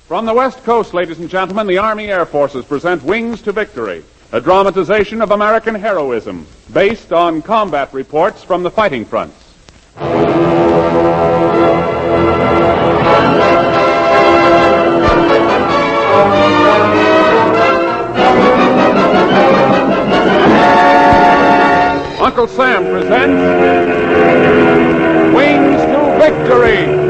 From the West Coast, ladies and gentlemen, the Army Air Forces present Wings to Victory, a dramatization of American heroism based on combat reports from the fighting fronts. Uncle Sam presents Wings to Victory.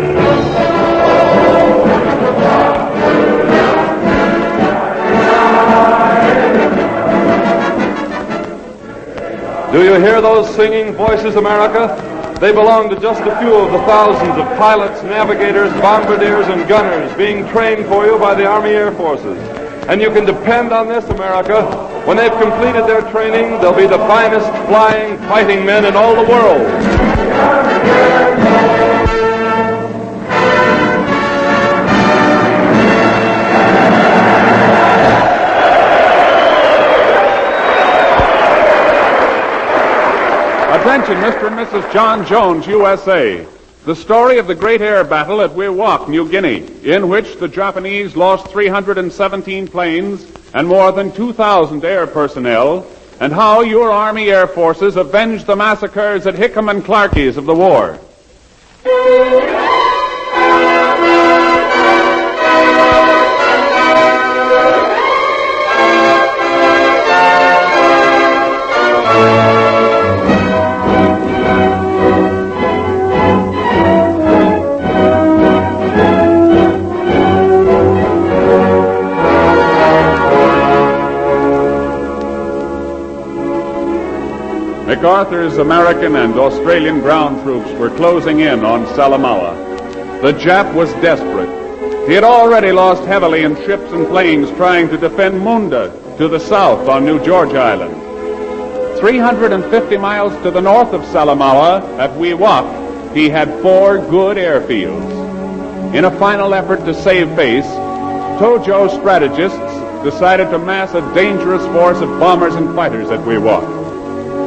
Do you hear those singing voices, America? They belong to just a few of the thousands of pilots, navigators, bombardiers, and gunners being trained for you by the Army Air Forces. And you can depend on this, America. When they've completed their training, they'll be the finest flying, fighting men in all the world. Attention, Mr. and Mrs. John Jones, USA. The story of the great air battle at Wewak, New Guinea, in which the Japanese lost 317 planes and more than 2,000 air personnel, and how your Army Air Forces avenged the massacres at Hickam and Clarkey's of the war. MacArthur's American and Australian ground troops were closing in on Salamala. The Jap was desperate. He had already lost heavily in ships and planes trying to defend Munda to the south on New George Island. 350 miles to the north of Salamala at Wewak, he had 4 good airfields. In a final effort to save face, Tojo strategists decided to mass a dangerous force of bombers and fighters at Wewak.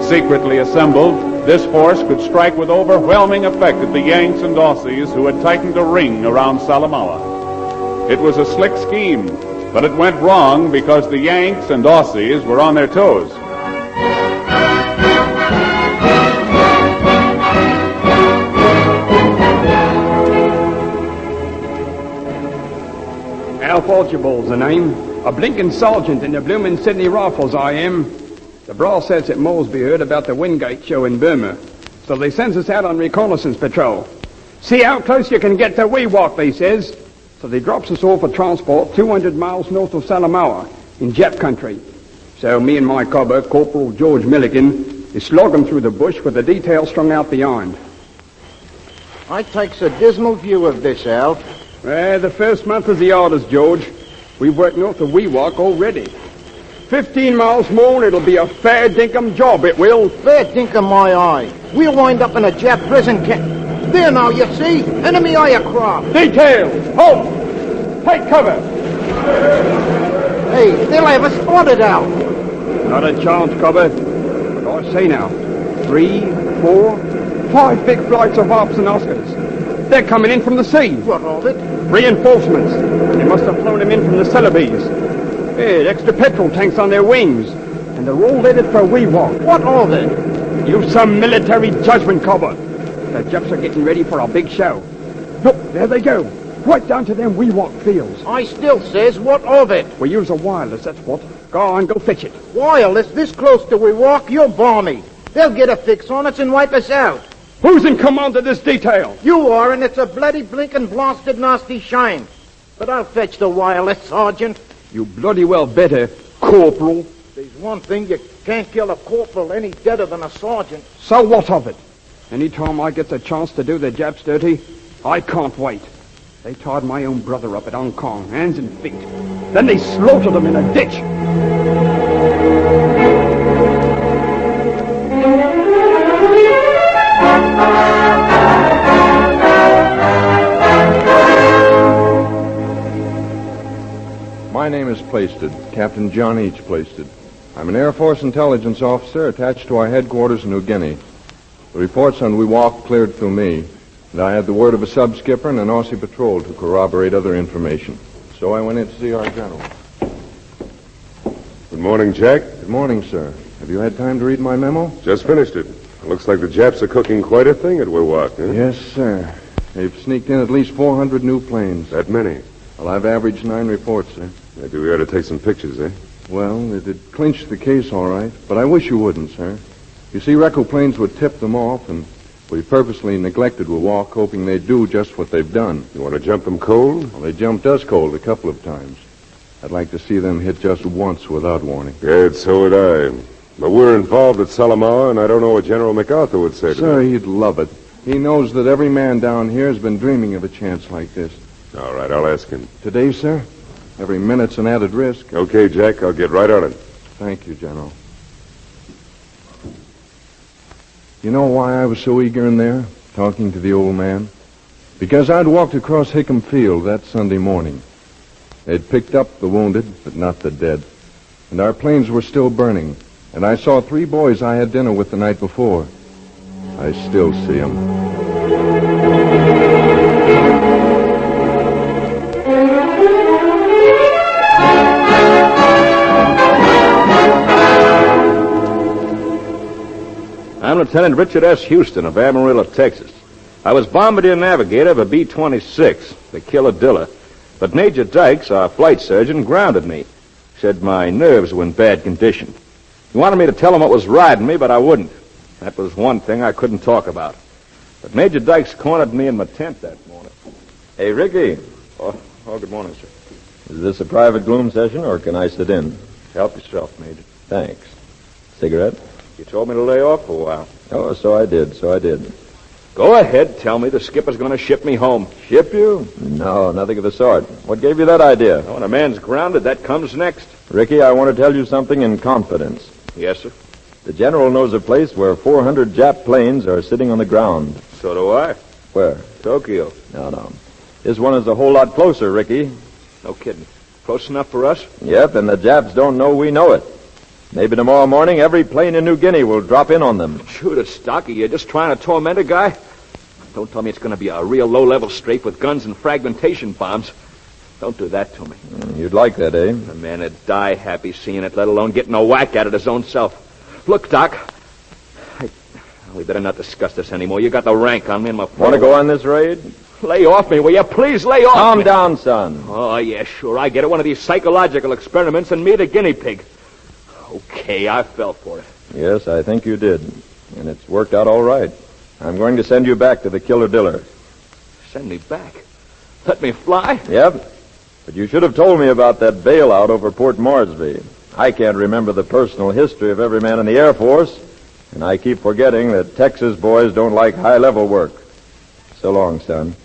Secretly assembled, this force could strike with overwhelming effect at the Yanks and Aussies who had tightened a ring around Salamala. It was a slick scheme, but it went wrong because the Yanks and Aussies were on their toes. Alf Archibald's the name. A blinking sergeant in the bloomin' Sydney Rifles, I am. The brass says that Moresby heard about the Wingate show in Burma, so they sends us out on reconnaissance patrol. See how close you can get to Wewak, they says. So they drops us off a transport 200 miles north of Salamaua in Jap country. So me and my cobber, Corporal George Milligan, is slogging through the bush with the details strung out behind. I takes a dismal view of this, Alf. The first month is the hardest, George. We've worked north of Wewak already. 15 miles more and it'll be a fair dinkum job, it will. Fair dinkum my eye. We'll wind up in a Jap prison camp. There now, you see. Enemy aircraft. Details! Halt! Take cover! Hey, they'll have us spotted out. Not a chance, cobber. But I say now, 3, 4, 5 big flights of Harps and Oscars. They're coming in from the sea. What of it? Reinforcements. They must have flown them in from the Celebes. Hey, extra petrol tanks on their wings. And they're all headed for Wewak. What of it? Use some military judgment, cobber. The Japs are getting ready for a big show. Look, there they go. Right down to them Wewak fields. I still says, what of it? We use a wireless, that's what. Go on, go fetch it. Wireless this close to Wewak, you're balmy. They'll get a fix on us and wipe us out. Who's in command of this detail? You are, and it's a bloody blinking blasted nasty shame. But I'll fetch the wireless, Sergeant. You bloody well better, Corporal. There's one thing, you can't kill a corporal any deader than a sergeant. So what of it? Any time I get a chance to do the Japs dirty, I can't wait. They tied my own brother up at Hong Kong, hands and feet. Then they slaughtered him in a ditch. My name is Plaisted, Captain John H. Plaisted. I'm an Air Force intelligence officer attached to our headquarters in New Guinea. The reports on Wewak cleared through me, and I had the word of a sub-skipper and an Aussie patrol to corroborate other information. So I went in to see our general. Good morning, Jack. Good morning, sir. Have you had time to read my memo? Just finished it. Looks like the Japs are cooking quite a thing at Wewak, huh? Yes, sir. They've sneaked in at least 400 new planes. That many? Well, I've averaged 9 reports, sir. Maybe we ought to take some pictures, eh? Well, it'd clinch the case all right, but I wish you wouldn't, sir. You see, Recco planes would tip them off, and we purposely neglected Wewak, hoping they'd do just what they've done. You want to jump them cold? Well, they jumped us cold a couple of times. I'd like to see them hit just once without warning. Yeah, so would I. But we're involved at Salamaua, and I don't know what General MacArthur would say to Sir, that. he'd love it. He knows that every man down here has been dreaming of a chance like this. All right, I'll ask him. Today, sir, every minute's an added risk. Okay, Jack, I'll get right on it. Thank you, General. You know why I was so eager in there, talking to the old man? Because I'd walked across Hickam Field that Sunday morning. They'd picked up the wounded, but not the dead. And our planes were still burning. And I saw 3 boys I had dinner with the night before. I still see them. I'm Lieutenant Richard S. Houston of Amarillo, Texas. I was bombardier navigator of a B-26, the Killadilla. But Major Dykes, our flight surgeon, grounded me. Said my nerves were in bad condition. He wanted me to tell him what was riding me, but I wouldn't. That was one thing I couldn't talk about. But Major Dykes cornered me in my tent that morning. Hey, Ricky. Oh, good morning, sir. Is this a private gloom session, or can I sit in? Help yourself, Major. Thanks. Cigarette? You told me to lay off for a while. Oh, so I did. Go ahead. Tell me the skipper's going to ship me home. Ship you? No, nothing of the sort. What gave you that idea? When a man's grounded, that comes next. Ricky, I want to tell you something in confidence. Yes, sir. The General knows a place where 400 Jap planes are sitting on the ground. So do I. Where? Tokyo. No. This one is a whole lot closer, Ricky. No kidding. Close enough for us? Yep, and the Japs don't know we know it. Maybe tomorrow morning every plane in New Guinea will drop in on them. Shoot it, Stocky. You're just trying to torment a guy? Don't tell me it's going to be a real low-level strafe with guns and fragmentation bombs. Don't do that to me. You'd like that, eh? The man would die happy seeing it, let alone getting a whack at it his own self. Look, Doc. We better not discuss this anymore. You got the rank on me and my... Want to go on this raid? Lay off me, will you? Please lay off Calm me. down, son. Oh, yeah, sure. I get it. One of these psychological experiments and me the guinea pig. Okay, I fell for it. Yes, I think you did. And it's worked out all right. I'm going to send you back to the Killadilla. Send me back? Let me fly? Yep. But you should have told me about that bailout over Port Moresby. I can't remember the personal history of every man in the Air Force, and I keep forgetting that Texas boys don't like high-level work. So long, son.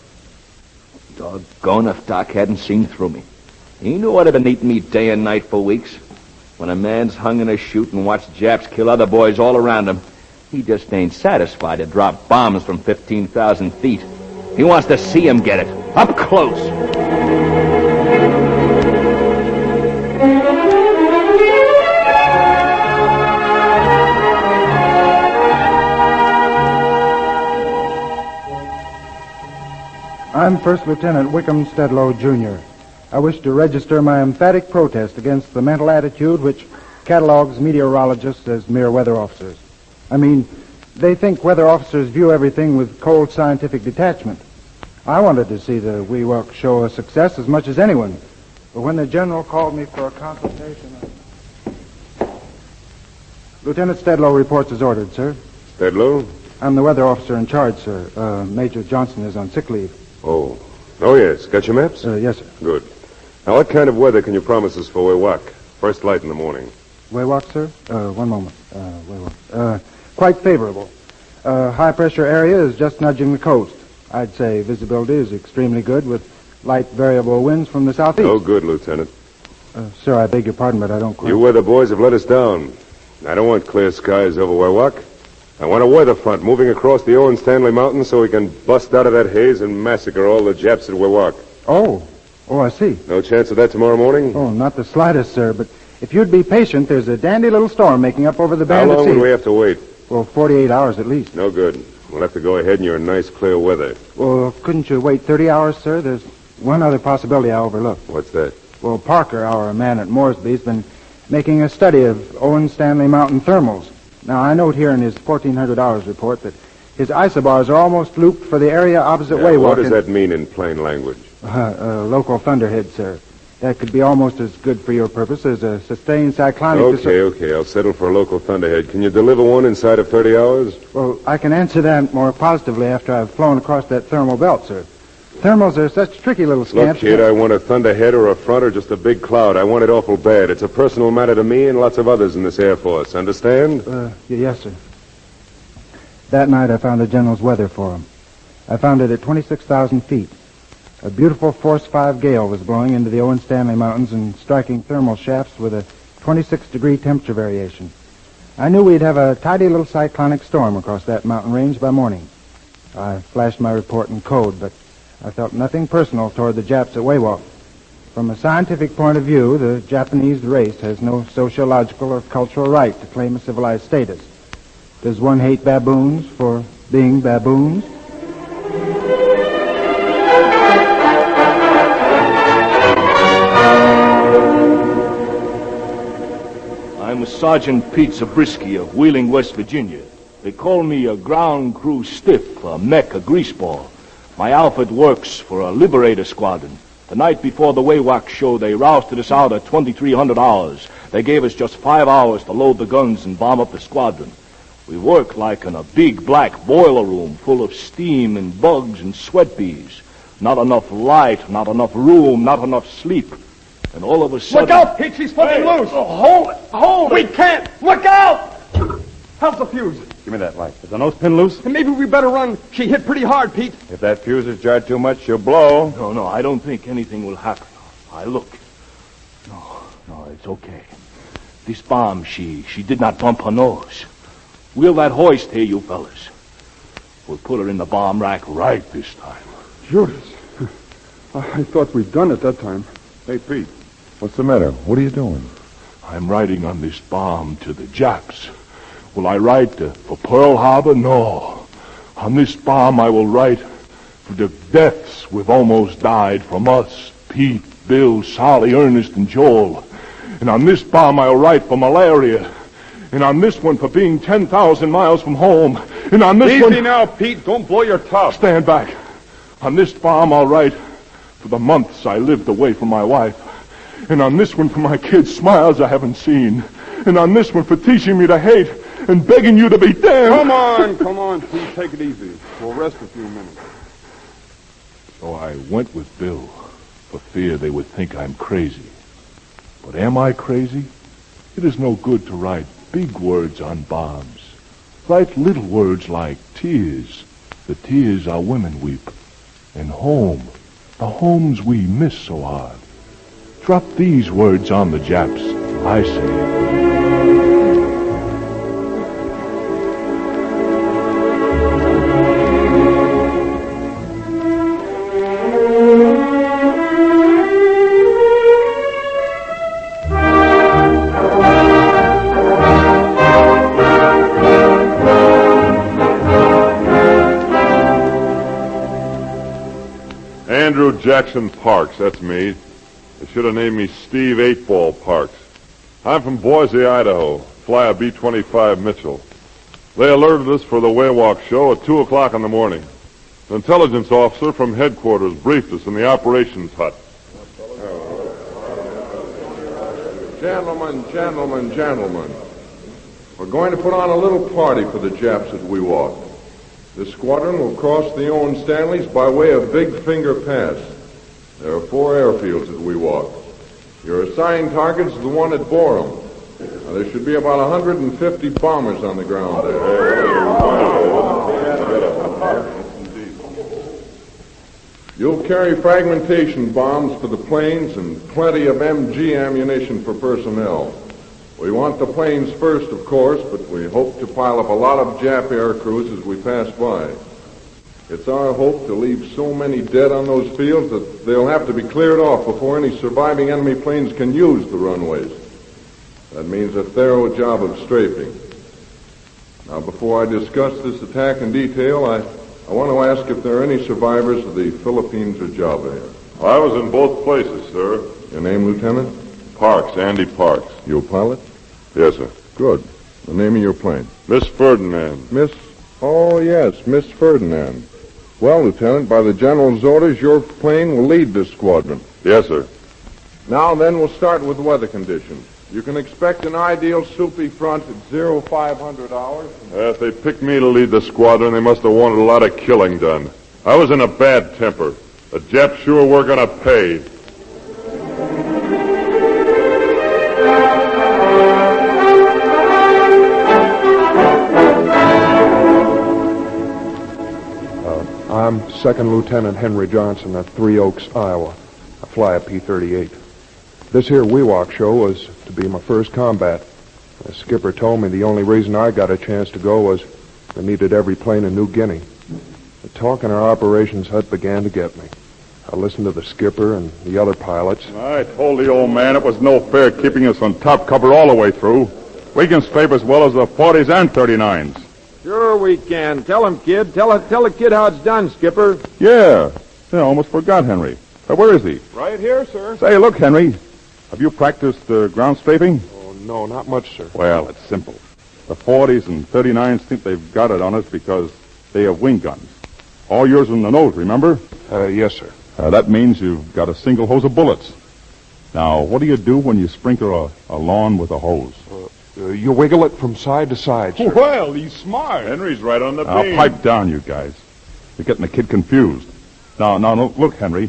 Doggone if Doc hadn't seen through me. He knew I'd have been eating me day and night for weeks. When a man's hung in a chute and watched Japs kill other boys all around him, he just ain't satisfied to drop bombs from 15,000 feet. He wants to see him get it, up close. I'm First Lieutenant Wickham Stedlow, Jr. I wish to register my emphatic protest against the mental attitude which catalogs meteorologists as mere weather officers. I mean, they think weather officers view everything with cold scientific detachment. I wanted to see the Wewak show a success as much as anyone. But when the general called me for a consultation... Lieutenant Stedlow reports as ordered, sir. Stedlow? I'm the weather officer in charge, sir. Major Johnson is on sick leave. Oh, yes. Got your maps? Yes, sir. Good. Now, what kind of weather can you promise us for Wewak? First light in the morning. Wewak, sir? One moment. Wewak. Quite favorable. High-pressure area is just nudging the coast. I'd say visibility is extremely good with light variable winds from the southeast. Oh, good, Lieutenant. Sir, I beg your pardon, but I don't quite... You weather boys have let us down. I don't want clear skies over Wewak. I want a weather front moving across the Owen Stanley Mountains so we can bust out of that haze and massacre all the Japs at Wewak. Oh, I see. No chance of that tomorrow morning? Oh, not the slightest, sir, but if you'd be patient, there's a dandy little storm making up over the How Bandit long Sea. would we have to wait? Well, 48 hours at least. No good. We'll have to go ahead in your nice clear weather. Well, couldn't you wait 30 hours, sir? There's one other possibility I overlooked. What's that? Well, Parker, our man at Moresby's, been making a study of Owen Stanley Mountain thermals. Now, I note here in his 1,400 hours report that his isobars are almost looped for the area opposite Wewak. What does that mean in plain language? Local thunderhead, sir. That could be almost as good for your purpose as a sustained cyclonic... Okay. I'll settle for a local thunderhead. Can you deliver one inside of 30 hours? Well, I can answer that more positively after I've flown across that thermal belt, sir. Thermals are such tricky little scamps. Look, kid, I want a thunderhead or a front or just a big cloud. I want it awful bad. It's a personal matter to me and lots of others in this Air Force. Understand? Yes, sir. That night I found the General's weather for him. I found it at 26,000 feet. A beautiful force 5 gale was blowing into the Owen Stanley Mountains and striking thermal shafts with a 26-degree temperature variation. I knew we'd have a tidy little cyclonic storm across that mountain range by morning. I flashed my report in code, but I felt nothing personal toward the Japs at Wewak. From a scientific point of view, the Japanese race has no sociological or cultural right to claim a civilized status. Does one hate baboons for being baboons? I'm Sergeant Pete Zabriskie of Wheeling, West Virginia. They call me a ground crew stiff, a mech, a greaseball. My outfit works for a Liberator squadron. The night before the Wewak show, they rousted us out at 2,300 hours. They gave us just 5 hours to load the guns and bomb up the squadron. We work like in a big black boiler room full of steam and bugs and sweat bees. Not enough light, not enough room, not enough sleep. And all of a sudden... Look out, Pete! She's flipping loose! Hold it! Hold it! We can't! Look out! How's the fuse? Give me that light. Is the nose pin loose? Maybe we better run. She hit pretty hard, Pete. If that fuse is jarred too much, she'll blow. No, I don't think anything will happen. Look. No, it's okay. This bomb, she did not bump her nose. Wheel that hoist here, you fellas. We'll put her in the bomb rack right this time. Judas. I thought we'd done it that time. Hey, Pete. What's the matter? What are you doing? I'm writing on this bomb to the Japs. Will I write for Pearl Harbor? No. On this bomb I will write for the deaths we've almost died from us, Pete, Bill, Solly, Ernest, and Joel. And on this bomb I'll write for malaria. And on this one for being 10,000 miles from home. And on this one... Easy now, Pete. Don't blow your top. Stand back. On this bomb I'll write for the months I lived away from my wife. And on this one for my kids' smiles I haven't seen. And on this one for teaching me to hate and begging you to be damned. Come on, Pete. Take it easy. We'll rest a few minutes. So I went with Bill for fear they would think I'm crazy. But am I crazy? It is no good to write big words on bombs. Write little words like tears. The tears our women weep. And home. The homes we miss so hard. Drop these words on the Japs, I say. Andrew Jackson Parks, that's me. They should have named me Steve 8-Ball Parks. I'm from Boise, Idaho. Fly a B-25 Mitchell. They alerted us for the Wewak show at 2 o'clock in the morning. An intelligence officer from headquarters briefed us in the operations hut. Gentlemen. We're going to put on a little party for the Japs at Wewak. This squadron will cross the Owen Stanleys by way of Big Finger Pass. There are 4 airfields at Wewak. Your assigned target is the one at Borum. Now, there should be about 150 bombers on the ground there. You'll carry fragmentation bombs for the planes and plenty of MG ammunition for personnel. We want the planes first, of course, but we hope to pile up a lot of Jap air crews as we pass by. It's our hope to leave so many dead on those fields that they'll have to be cleared off before any surviving enemy planes can use the runways. That means a thorough job of strafing. Now, before I discuss this attack in detail, I want to ask if there are any survivors of the Philippines or Java here. I was in both places, sir. Your name, Lieutenant? Parks, Andy Parks. You a pilot? Yes, sir. Good. The name of your plane? Miss Ferdinand. Oh, yes, Miss Ferdinand. Well, Lieutenant, by the General's orders, your plane will lead this squadron. Yes, sir. Now then, we'll start with weather conditions. You can expect an ideal soupy front at 0500 hours. If they picked me to lead the squadron, they must have wanted a lot of killing done. I was in a bad temper. The Japs sure were going to pay. I'm Second Lieutenant Henry Johnson at Three Oaks, Iowa. I fly a P-38. This here Wewak show was to be my first combat. The skipper told me the only reason I got a chance to go was they needed every plane in New Guinea. The talk in our operations hut began to get me. I listened to the skipper and the other pilots. I told the old man it was no fair keeping us on top cover all the way through. We can strafe as well as the 40s and 39s. Sure we can. Tell him, kid. Tell the kid how it's done, Skipper. Yeah, I almost forgot Henry. Where is he? Right here, sir. Say, look, Henry. Have you practiced ground strafing? Oh, no, not much, sir. Well, it's simple. The 40s and 39s think they've got it on us because they have wing guns. All yours in the nose, remember? Yes, sir. That means you've got a single hose of bullets. Now, what do you do when you sprinkle a lawn with a hose? You wiggle it from side to side, sir. Well, he's smart. Henry's right on the Now, beam. pipe down, you guys. You're getting the kid confused. Now, look, Henry.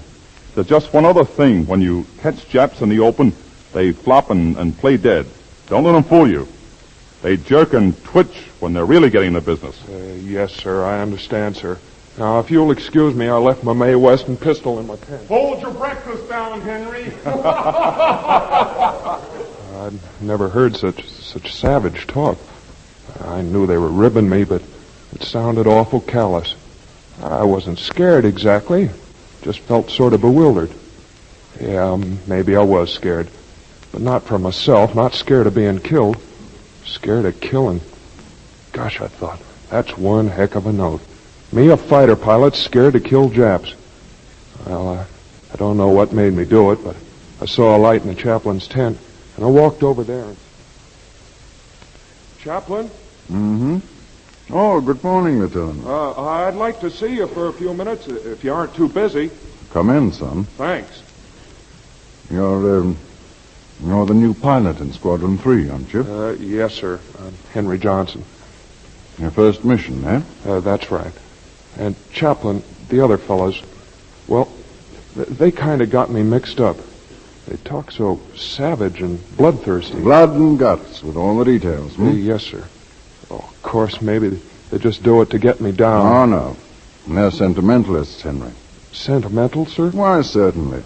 There's just one other thing. When you catch Japs in the open, they flop and play dead. Don't let them fool you. They jerk and twitch when they're really getting the business. Yes, sir. I understand, sir. Now, if you'll excuse me, I left my Mae Weston pistol in my tent. Hold your breakfast down, Henry. I'd never heard such savage talk. I knew they were ribbing me, but it sounded awful callous. I wasn't scared exactly, just felt sort of bewildered. Yeah, maybe I was scared, but not for myself, not scared of being killed, scared of killing. Gosh, I thought, that's one heck of a note. Me, a fighter pilot, scared to kill Japs. Well, I don't know what made me do it, but I saw a light in the chaplain's tent, and I walked over there and... Chaplain? Mm-hmm. Oh, good morning, Lieutenant. I'd like to see you for a few minutes, if you aren't too busy. Come in, son. Thanks. You're the new pilot in Squadron 3, aren't you? Yes, sir. I'm Henry Johnson. Your first mission, eh? That's right. And Chaplain, the other fellows, well, they kind of got me mixed up. They talk so savage and bloodthirsty. Blood and guts, with all the details, hmm? Yes, sir. Oh, of course, maybe they just do it to get me down. Oh, no. They're sentimentalists, Henry. Sentimental, sir? Why, certainly.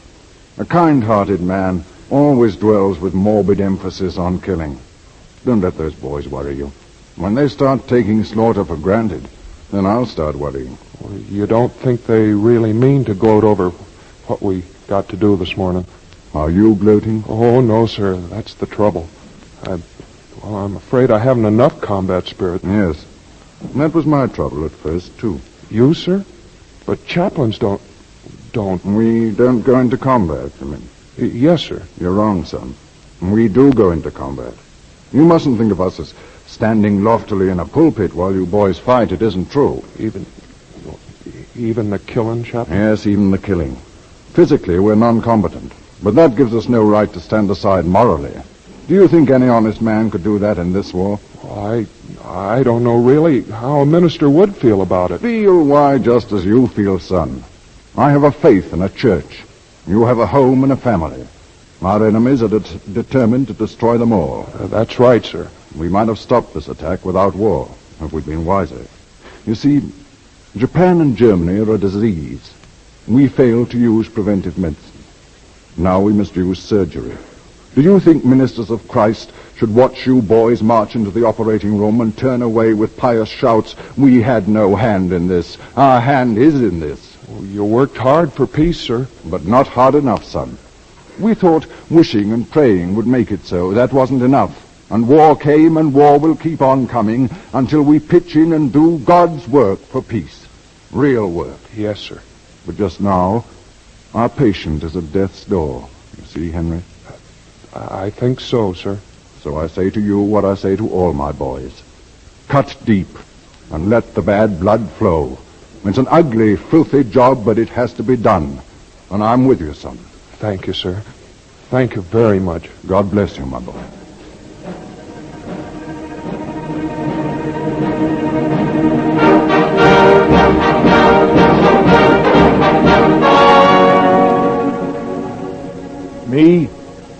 A kind-hearted man always dwells with morbid emphasis on killing. Don't let those boys worry you. When they start taking slaughter for granted, then I'll start worrying. Well, you don't think they really mean to gloat over what we got to do this morning? Are you gloating? Oh, no, sir. That's the trouble. I'm afraid I haven't enough combat spirit. Yes. That was my trouble at first, too. You, sir? But chaplains don't... We don't go into combat, you mean? Yes, sir. You're wrong, son. We do go into combat. You mustn't think of us as standing loftily in a pulpit while you boys fight. It isn't true. Even the killing, Chaplain? Yes, even the killing. Physically, we're non-combatant. But that gives us no right to stand aside morally. Do you think any honest man could do that in this war? I don't know really how a minister would feel about it. Feel? Why, just as you feel, son. I have a faith and a church. You have a home and a family. Our enemies are determined to destroy them all. That's right, sir. We might have stopped this attack without war, if we'd been wiser. You see, Japan and Germany are a disease. We failed to use preventive medicine. Now we must use surgery. Do you think ministers of Christ should watch you boys march into the operating room and turn away with pious shouts, "We had no hand in this. Our hand is in this"? Well, you worked hard for peace, sir. But not hard enough, son. We thought wishing and praying would make it so. That wasn't enough. And war came, and war will keep on coming until we pitch in and do God's work for peace. Real work. Yes, sir. But just now, Our patient is at death's door. You see, Henry? I think so, sir. So I say to you what I say to all my boys. Cut deep and let the bad blood flow. It's an ugly, filthy job, but it has to be done. And I'm with you, son. Thank you, sir. Thank you very much. God bless you, my boy. Me?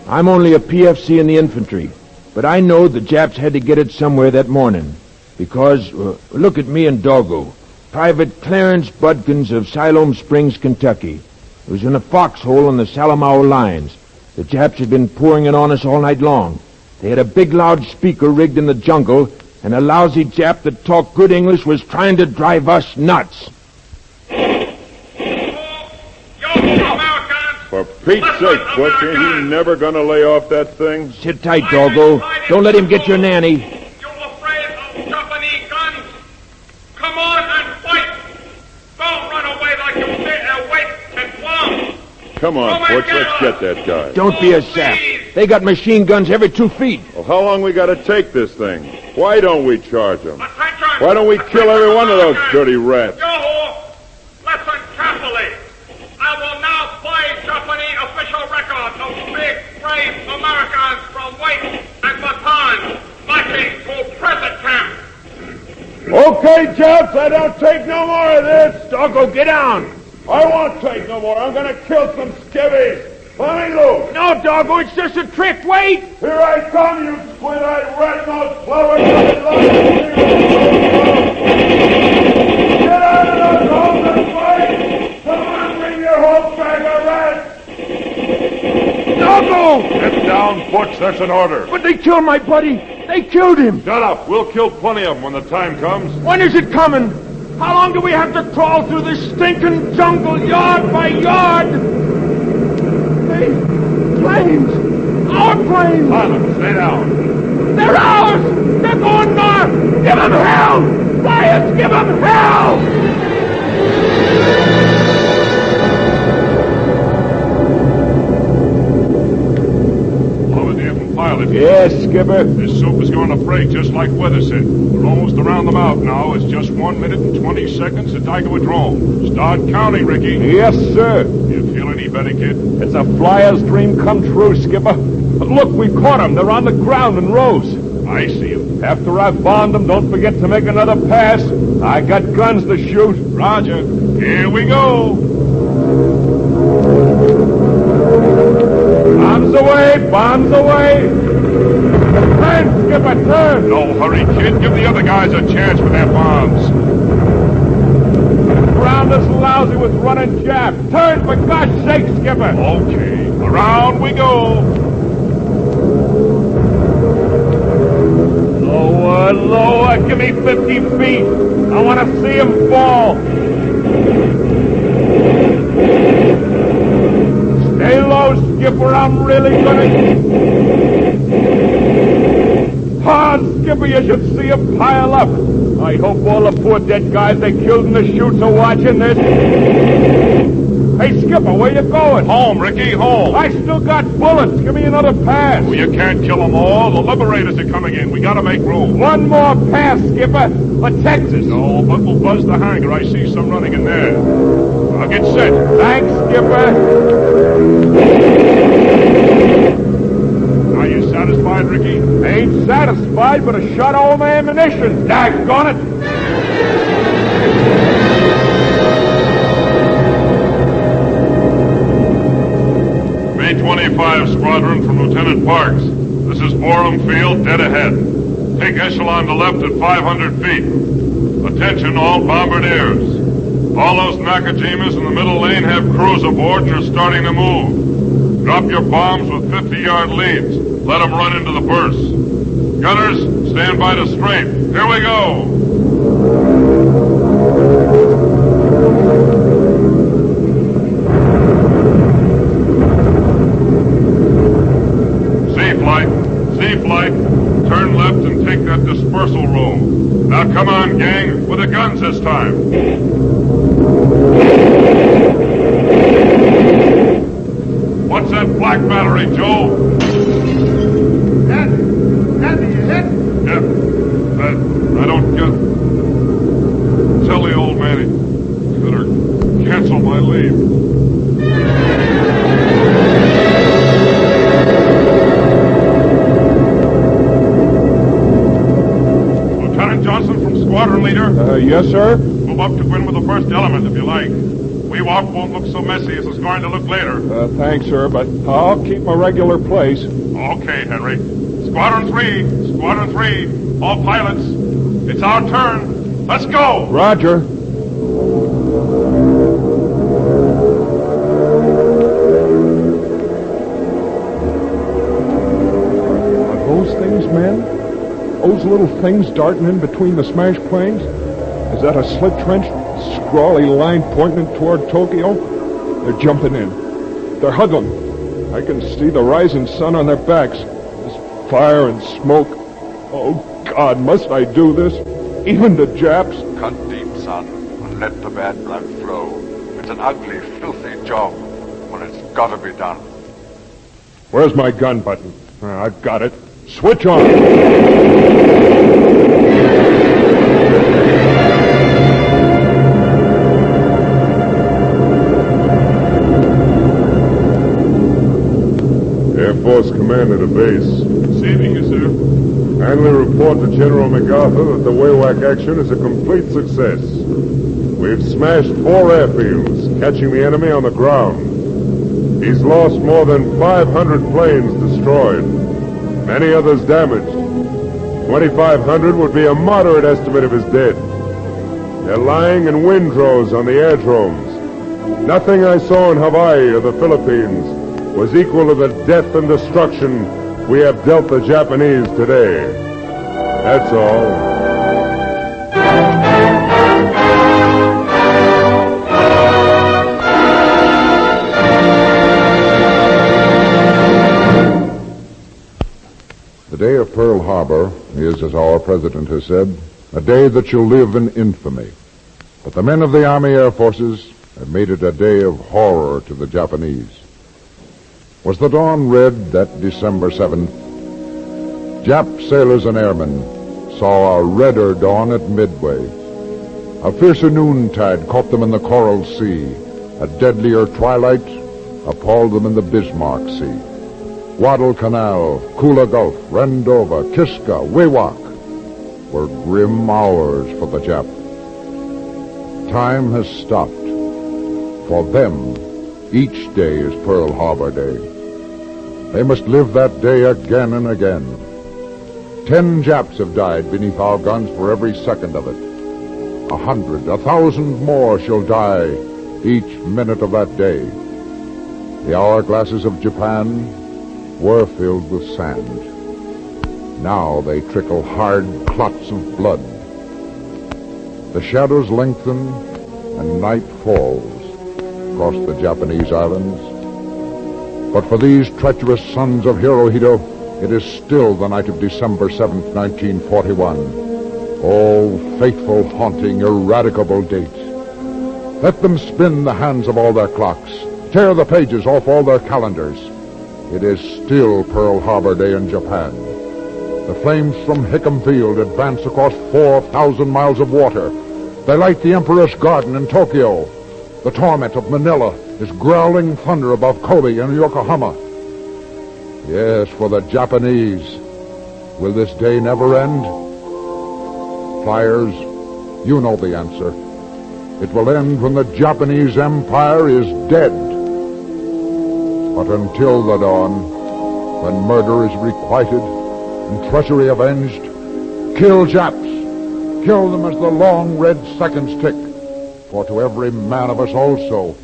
I'm only a PFC in the infantry. But I know the Japs had to get it somewhere that morning. Because, look at me and Doggo. Private Clarence Budkins of Siloam Springs, Kentucky. It was in a foxhole on the Salamau lines. The Japs had been pouring it on us all night long. They had a big loudspeaker rigged in the jungle, and a lousy Jap that talked good English was trying to drive us nuts. For Pete's sake, Butch, ain't you never gonna lay off that thing? Sit tight, Doggo. Don't let him get your nanny. Come on, Butch, let's get that guy. Don't be a sap. They got machine guns every 2 feet. Well, how long we gotta take this thing? Why don't we charge them? Why don't we kill every one of those dirty rats? Listen carefully. I will now play Japanese official record of big, brave Americans from White and Baton marching to prison camp. Okay, Japs, I don't take no more of this. Doggo, get down. I won't take no more. I'm gonna kill some skivvies. Let me loose. No, Doggo, it's just a trick. Wait. Here I come, you squint-eyed red-nosed flower. Get out of those holes and fight. Come on, bring your whole bag of rats. Doggo! Get down, Butch. That's an order. But they killed my buddy. They killed him. Shut up. We'll kill plenty of them when the time comes. When is it coming? How long do we have to crawl through this stinking jungle, yard by yard? Hey, planes! Our planes! Silence, stay down. They're ours! They're going north! Give them hell! Lions, give them hell! Pilot. Yes, Skipper. This soup is going to break just like weather said. We're almost around them out now. It's just 1 minute and 20 seconds to Daigawadrome. Start counting, Ricky. Yes, sir. You feel any better, kid? It's a flyer's dream come true, Skipper. But look, we caught them. They're on the ground in rows. I see them. After I've bombed them, don't forget to make another pass. I got guns to shoot. Roger. Here we go. Bombs away! Bombs away! Turn, Skipper, turn! No hurry, kid. Give the other guys a chance with their bombs. The ground is lousy with running Japs. Turn, for God's sake, Skipper! Okay. Around we go. Lower, lower. Give me 50 feet. I want to see him fall. Stay low, Skipper. I'm really gonna... Hans, Skipper, you should see him pile up. I hope all the poor dead guys they killed in the chutes are watching this. Hey, Skipper, where you going? Home, Ricky, home. I still got bullets. Give me another pass. Well, you can't kill them all. The liberators are coming in. We gotta make room. One more pass, Skipper, for Texas. No, but we'll buzz the hangar. I see some running in there. I'll get set. Thanks, Skipper. Are you satisfied, Ricky? Ain't satisfied, but a shot all my ammunition. Daggone it. May 25 Squadron from Lieutenant Parks. This is Borum Field, dead ahead. Take echelon to left at 500 feet. Attention, all bombardiers. All those Nakajimas in the middle lane have crews aboard and are starting to move. Drop your bombs with 50-yard leads. Let them run into the bursts. Gunners, stand by to strafe. Here we go. C-flight. Turn left and take that dispersal room. Now come on, gang, with the guns this time. I leave. Lieutenant Johnson from Squadron Leader. Yes, sir? Move up to Gwin with the first element, if you like. Wewak won't look so messy as it's going to look later. Thanks, sir, but I'll keep my regular place. Okay, Henry. Squadron 3, all pilots. It's our turn. Let's go! Roger. Are those things, men? Those little things darting in between the smashed planes? Is that a slit trench, scrawly line pointing toward Tokyo? They're jumping in. They're huddling. I can see the rising sun on their backs. There's fire and smoke. Oh, God, must I do this? Even the Japs? Cut deep, son, and let the bad blood flow. It's an ugly, filthy job, but it's got to be done. Where's my gun button? I've got it. Switch on. Air Force Commander to base. Receiving you, sir. Kindly report to General MacArthur that the Wewak action is a complete success. We've smashed 4 airfields, catching the enemy on the ground. He's lost more than 500 planes destroyed, many others damaged. 2,500 would be a moderate estimate of his dead. They're lying in windrows on the airdromes. Nothing I saw in Hawaii or the Philippines was equal to the death and destruction we have dealt the Japanese today. That's all. The day of Pearl Harbor is, as our president has said, a day that shall live in infamy. But the men of the Army Air Forces have made it a day of horror to the Japanese. Was the dawn red that December 7th? Jap sailors and airmen saw a redder dawn at Midway. A fiercer noontide caught them in the Coral Sea. A deadlier twilight appalled them in the Bismarck Sea. Guadalcanal, Kula Gulf, Rendova, Kiska, Wewak were grim hours for the Jap. Time has stopped. For them, each day is Pearl Harbor Day. They must live that day again and again. 10 Japs have died beneath our guns for every second of it. 100, 1,000 more shall die each minute of that day. The hourglasses of Japan were filled with sand. Now they trickle hard clots of blood. The shadows lengthen and night falls across the Japanese islands. But for these treacherous sons of Hirohito, it is still the night of December 7th, 1941. Oh, fateful, haunting, ineradicable date. Let them spin the hands of all their clocks, tear the pages off all their calendars. It is still Pearl Harbor Day in Japan. The flames from Hickam Field advance across 4,000 miles of water. They light the Emperor's Garden in Tokyo. The torment of Manila is growling thunder above Kobe and Yokohama. Yes, for the Japanese, will this day never end? Flyers, you know the answer. It will end when the Japanese Empire is dead. But until the dawn, when murder is requited and treachery avenged, kill Japs. Kill them as the long red seconds tick. For to every man of us also,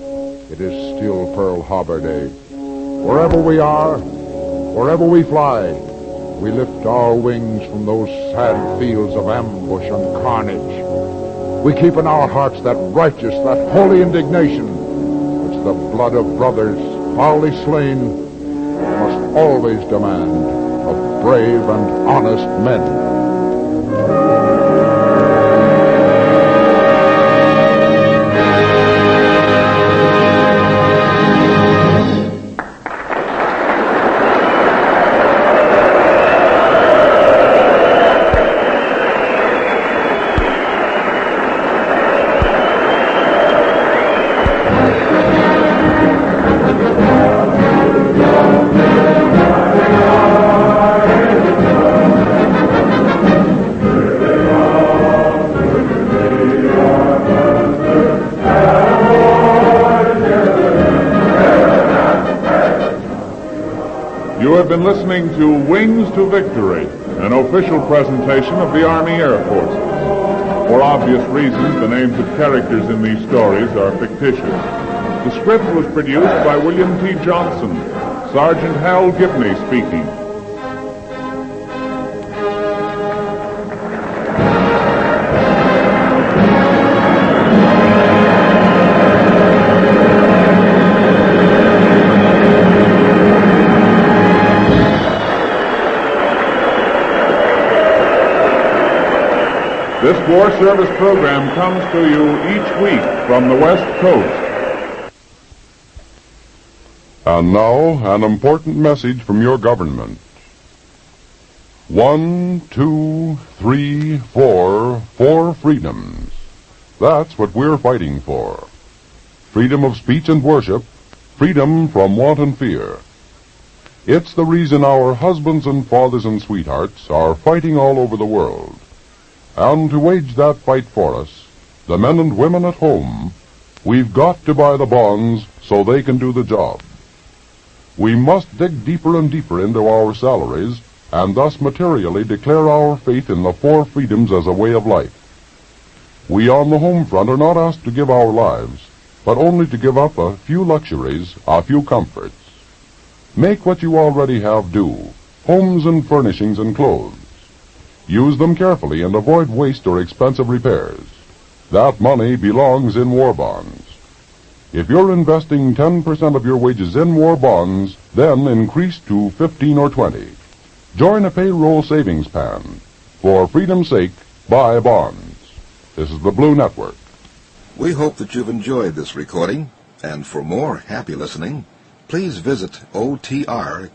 it is still Pearl Harbor Day. Wherever we are, wherever we fly, we lift our wings from those sad fields of ambush and carnage. We keep in our hearts that righteous, that holy indignation, which the blood of brothers foully slain must always demand of brave and honest men. You have been listening to Wings to Victory, an official presentation of the Army Air Forces. For obvious reasons, the names of characters in these stories are fictitious. The script was produced by William T. Johnson. Sergeant Hal Gibney speaking. This war service program comes to you each week from the West Coast. And now, an important message from your government. 1, 2, 3, 4 freedoms. That's what we're fighting for. Freedom of speech and worship, freedom from want and fear. It's the reason our husbands and fathers and sweethearts are fighting all over the world. And to wage that fight for us, the men and women at home, we've got to buy the bonds so they can do the job. We must dig deeper and deeper into our salaries and thus materially declare our faith in the 4 freedoms as a way of life. We on the home front are not asked to give our lives, but only to give up a few luxuries, a few comforts. Make what you already have do, homes and furnishings and clothes. Use them carefully and avoid waste or expensive repairs. That money belongs in war bonds. If you're investing 10% of your wages in war bonds, then increase to 15 or 20. Join a payroll savings plan. For freedom's sake, buy bonds. This is the Blue Network. We hope that you've enjoyed this recording, and for more happy listening, please visit otrcat.com.